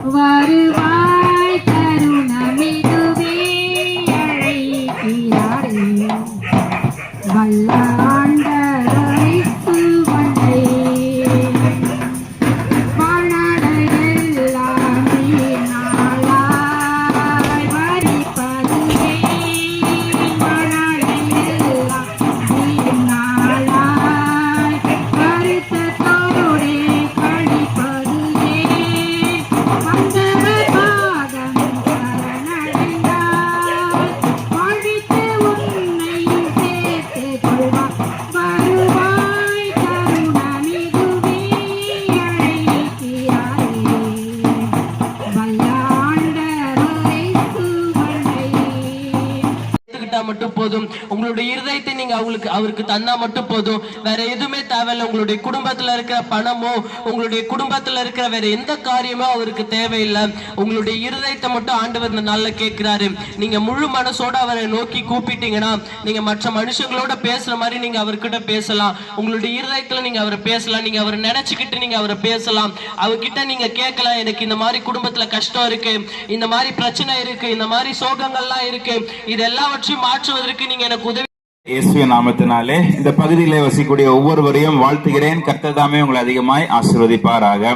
வருவாய் கருணமிகுவே அழைக்கிறாரே வல்லாண்டரை சுவண்டை வானடையெல்லாம் நாளாய் வரிப்பதுவே வானடையெல்லாம் நாளாய் வருத்தத்தோடே கழிப்பதுவே வந்தவர் பாதம் சரணடைந்தார் வாழ்வித்து உன்னை சேர்த்துக் கொள்வார் வருவாய் கருணமிகுவே அழைக்கிறாரே வல்லாண்டரை சுவண்டை. மட்டும் போதும். உங்களுடைய இருதயத்தை நீங்க அவருக்கு தந்தா மட்டும் போதும். வேற எதுவுமே தேவையில்லை. உங்களுடைய குடும்பத்துல இருக்கிற பணமோ உங்களுடைய குடும்பத்துல இருக்கிற வேற எந்த காரியமோ அவருக்கு தேவையில்லை. உங்களுடைய இருதயத்தை மட்டும் ஆண்டவர் இந்த நாள்ல கேட்கிறாரு. நீங்க முழு மனசோட அவரை நோக்கி கூப்பிட்டீங்கன்னா நீங்க மற்ற மனுஷங்களோட பேசுற மாதிரி நீங்க அவர்கிட்ட பேசலாம். உங்களுடைய இருதயத்துல நீங்க அவரை பேசலாம். நீங்க அவரை நினைச்சுக்கிட்டு நீங்க அவரை பேசலாம். அவர்கிட்ட நீங்க கேட்கலாம், எனக்கு இந்த மாதிரி குடும்பத்துல கஷ்டம் இருக்கு, இந்த மாதிரி பிரச்சனை இருக்கு, இந்த மாதிரி சோகங்கள்லாம் இருக்கு, இது எல்லாவற்றையும் மாற்றுவதற்கு நீங்க எனக்கு உதவி. இயேசுவின் நாமத்தினாலே இந்த பகுதியிலே வசிக்கக்கூடிய ஒவ்வொருவரையும் வாழ்த்துகிறேன். கர்த்தர் தாமே உங்களை அதிகமாய் ஆசீர்வதிப்பாராக.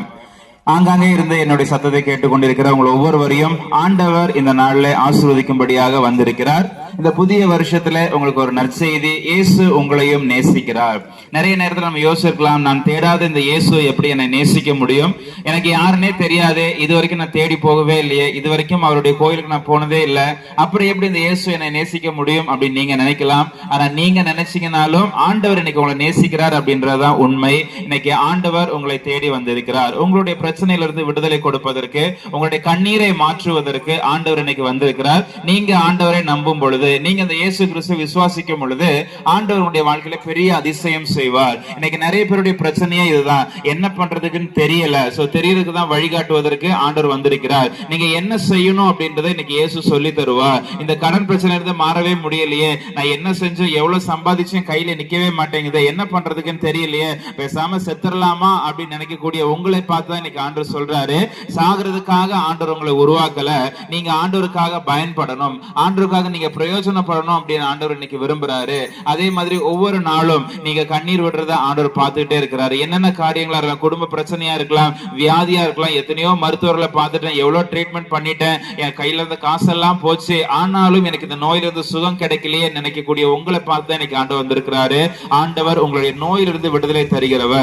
ஆங்காங்கே இருந்து என்னுடைய சத்தத்தை கேட்டுக்கொண்டிருக்கிற உங்கள் ஒவ்வொருவரையும் ஆண்டவர் இந்த நாளில் ஆசீர்வதிக்கும்படியாக வந்திருக்கிறார். இந்த புதிய வருஷத்துல உங்களுக்கு ஒரு நற்செய்தி, இயேசு உங்களையும் நேசிக்கிறார். நிறைய நேரத்தில் நம்ம யோசிக்கலாம், நான் தேடாத இந்த இயேசு எப்படி என்னை நேசிக்க முடியும், எனக்கு யாருன்னே தெரியாது, இது வரைக்கும் நான் தேடி போகவே இல்லையே, இது வரைக்கும் அவருடைய கோயிலுக்கு நான் போனதே இல்லை, அப்புறம் எப்படி இந்த இயேசு என்னை நேசிக்க முடியும் அப்படின்னு நீங்க நினைக்கலாம். ஆனா நீங்க நினைச்சீங்கனாலும் ஆண்டவர் இன்னைக்கு உங்களை நேசிக்கிறார் அப்படின்றதுதான் உண்மை. இன்னைக்கு ஆண்டவர் உங்களை தேடி வந்திருக்கிறார். உங்களுடைய பிரச்சனையிலிருந்து விடுதலை கொடுப்பதற்கு, உங்களுடைய கண்ணீரை மாற்றுவதற்கு ஆண்டவர் இன்னைக்கு வந்திருக்கிறார். நீங்க ஆண்டவரை நம்பும் பொழுது, நீங்க அந்த இயேசு கிறிஸ்து விசுவாசிக்கும் பொழுது ஆண்டவருடைய வாழ்க்கையில பெரிய அதிசயம் செய்வார். இன்னைக்கு நிறைய பேருடைய பிரச்சனையே இதுதான், என்ன பண்றதுக்குன்னு தெரியல. சோ தெரியறதுக்கு தான் வழிகாட்டுவதற்கு ஆண்டவர் வந்திருக்கிறார். நீங்க என்ன செய்யணும் அப்படின்றத இன்னைக்கு இயேசு சொல்லி தருவார். இந்த கடன் பிரச்சனை இருந்து மாறவே முடியலையே, நான் என்ன செஞ்சு எவ்வளவு சம்பாதிச்சும் கையில நிக்கவே மாட்டேங்குது, என்ன பண்றதுக்குன்னு தெரியலையே, பேசாம செத்துடலாமா அப்படின்னு நினைக்கக்கூடிய உங்களை பார்த்து இன்னைக்கு ஆண்டவர் சொல்றாரு, சாகிறதுக்காக ஆண்டவர் உங்களை உருவாக்கல, நீங்க ஆண்டவருக்காக பயன்படணும், ஆண்டவருக்காக நீங்க பிரயோஜனப்படணும் அப்படின்னு ஆண்டவர் இன்னைக்கு விரும்புறாரு. அதே மாதிரி ஒவ்வொரு நாளும் நீங்க கண்ணீர் விடுறத ஆண்டவர் பார்த்துட்டே இருக்கிறாரு. என்னென்ன காரியங்களா இருக்கலாம், குடும்ப பிரச்சனையா இருக்கலாம், வியாதியா இருக்கலாம், எத்தனையோ மருத்துவர்களை பார்த்துட்டேன், எவ்வளவு ட்ரீட்மெண்ட் பண்ணிட்டேன், என் கையில இருந்த காசெல்லாம் போச்சு, ஆனாலும் எனக்கு இந்த நோயிலிருந்து சுகம் கிடைக்கலையே நினைக்கக்கூடிய உங்களை பார்த்து இன்னைக்கு ஆண்டவர் வந்திருக்கிறாரு. ஆண்டவர் உங்களுடைய நோயிலிருந்து விடுதலை தருகிறவர்.